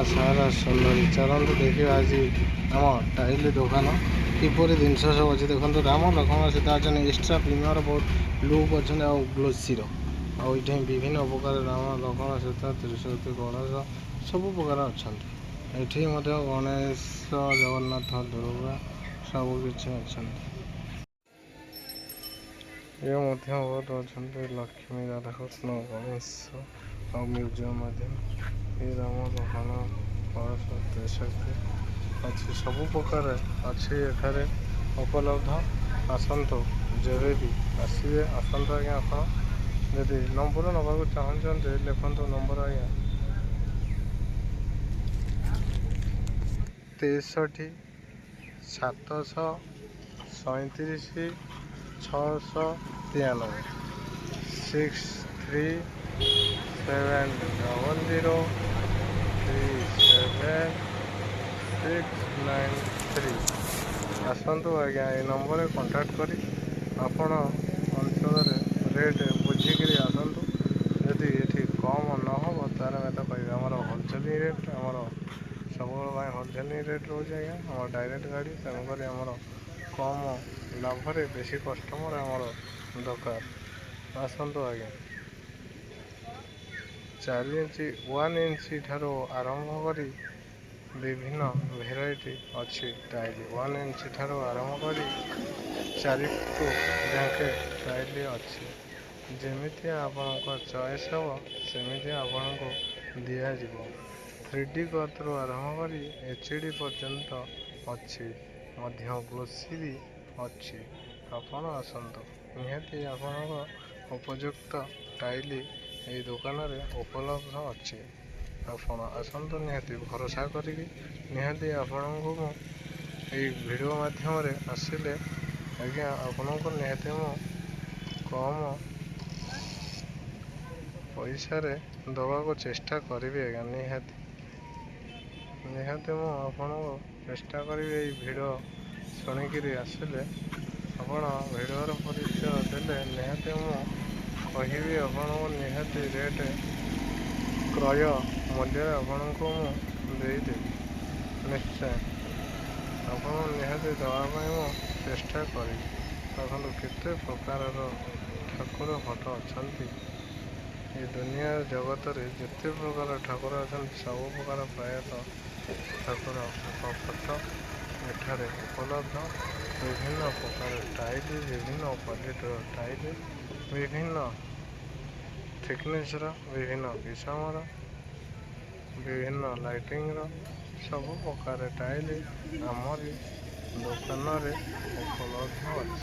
ସାରା ସୁନ୍ଦରୀ ଚାଲନ୍ତୁ ଦେଖିବା ଆଜି ଆମ ଟାଇଲ ଦୋକାନ କିପରି ଜିନିଷ ସବୁ ଅଛି। ଦେଖନ୍ତୁ ରାମ ଲକ୍ଷ୍ମଣ ସୀତା ଅଛନ୍ତି। ଏକ୍ସଟ୍ରା ପ୍ରିମିୟର ବହୁତ ଲୁକ୍ ଅଛନ୍ତି ଆଉ ଗ୍ଲୋସିର ଆଉ ଏଠି ବିଭିନ୍ନ ପ୍ରକାର ରାମ ଲକ୍ଷ୍ମଣ ସୀତା ତ୍ରିଶୂଳ କଳସ ସବୁ ପ୍ରକାର ଅଛନ୍ତି। ଏଠି ମଧ୍ୟ ଗଣେଶ ଜଗନ୍ନାଥ ଦୁର୍ଗା ସବୁ କିଛି ଅଛନ୍ତି। ଏ ମଧ୍ୟ ବହୁତ ଅଛନ୍ତି ଲକ୍ଷ୍ମୀ ରାଧାକୃଷ୍ଣ ଗଣେଶ ଆଉ ମ୍ୟୁଜିୟମ ମଧ୍ୟ ଏ ରାମ ଲକ୍ଷ୍ମଣ କଳସ ତ୍ରିଶକ୍ତି ଅଛି ସବୁ ପ୍ରକାର ଅଛି ଏଠାରେ ଉପଲବ୍ଧ। ଆସନ୍ତୁ ଯେବେ ବି ଆସିବେ ଆସନ୍ତୁ ଆଜ୍ଞା। ଆପଣ ଯଦି ନମ୍ବର ନେବାକୁ ଚାହୁଁଛନ୍ତି ଲେଖନ୍ତୁ ନମ୍ବର ଆଜ୍ଞା 63 737 693 6370373693। ଆସନ୍ତୁ ଆଜ୍ଞା ଏ ନମ୍ବରରେ କଣ୍ଟାକ୍ଟ କରି ଆପଣ ଅଞ୍ଚଳରେ ରେଟ୍ ବୁଝିକିରି ଆସନ୍ତୁ। ଯଦି ଏଠି କମ୍ ନହେବ ତାହେଲେ ମୋତେ କହିବେ। ଆମର ହୋଲସେଲିଂ ରେଟ୍ ଆମର ସବୁବେଳେ ପାଇଁ ହୋଲସେଲିଂ ରେଟ୍ ରହୁଛି ଆଜ୍ଞା। ଆମର ଡାଇରେକ୍ଟ ଗାଡ଼ି ତେଣୁକରି ଆମର କମ୍ ଲାଭରେ ବେଶୀ କଷ୍ଟମର ଆମର ଦରକାର। ଆସନ୍ତୁ ଆଜ୍ଞା। 4 ଇଞ୍ଚ 1 ଇଞ୍ଚ ଠାରୁ ଆରମ୍ଭ କରି ବିଭିନ୍ନ ଭେରାଇଟି ଅଛି ଟାଇଲ। 1 ଇଞ୍ଚ ଠାରୁ ଆରମ୍ଭ କରି 4 ଫୁଟ ଯାକେ ଟାଇଲ ଅଛି। ଯେମିତି ଆପଣଙ୍କ ଚଏସ୍ ହେବ ସେମିତି ଆପଣଙ୍କୁ ଦିଆଯିବ। 3D କଟ୍ରୁ ଆରମ୍ଭ କରି HD ପର୍ଯ୍ୟନ୍ତ ଅଛି ମଧ୍ୟ ଗ୍ଲୋସି ବି ଅଛି। ଆପଣ ଆସନ୍ତୁ ନିହାତି ଆପଣଙ୍କ ଉପଯୁକ୍ତ ଟାଇଲ ଏହି ଦୋକାନରେ ଉପଲବ୍ଧ ଅଛି। ଆପଣ ଆସନ୍ତୁ ନିହାତି ଭରସା କରିକି ନିହାତି ଆପଣଙ୍କୁ ମୁଁ ଏଇ ଭିଡ଼ିଓ ମାଧ୍ୟମରେ ଆସିଲେ ଆଜ୍ଞା ଆପଣଙ୍କୁ ନିହାତି ମୁଁ କମ୍ ପଇସାରେ ଦେବାକୁ ଚେଷ୍ଟା କରିବି ଆଜ୍ଞା। ନିହାତି ମୁଁ ଆପଣଙ୍କୁ ଚେଷ୍ଟା କରିବି। ଏଇ ଭିଡ଼ିଓ ଶୁଣିକିରି ଆସିଲେ ଆପଣ ଭିଡ଼ିଓର ପରିଚୟ ଦେଲେ ନିହାତି ମୁଁ କହିବି ଆପଣଙ୍କୁ ନିହାତି ରେଟ୍ କ୍ରୟ ମୂଲ୍ୟରେ ଆପଣଙ୍କୁ ମୁଁ ଦେଇଦେବି ନିଶ୍ଚୟ। ଆପଣ ନିହାତି ଦେବା ପାଇଁ ମୁଁ ଚେଷ୍ଟା କରିବି। ଦେଖନ୍ତୁ କେତେ ପ୍ରକାରର ଠାକୁର ଫଟୋ ଅଛନ୍ତି। ଏ ଦୁନିଆ ଜଗତରେ ଯେତେ ପ୍ରକାର ଠାକୁର ଅଛନ୍ତି ସବୁ ପ୍ରକାର ପ୍ରାୟତଃ ଠାକୁରଙ୍କ ଫଟୋ ଏଠାରେ ଉପଲବ୍ଧ। ବିଭିନ୍ନ ପ୍ରକାର ଟାଇଲ ବିଭିନ୍ନ କ୍ୱାଲିଟିର ଟାଇଲ ବିଭିନ୍ନ ଥିକନେସର ବିଭିନ୍ନ କିସମର ବିଭିନ୍ନ ଲାଇଟିଂର ସବୁ ପ୍ରକାର ଟାଇଲ ଆମରି ଦୋକାନରେ ଉପଲବ୍ଧ ଅଛି।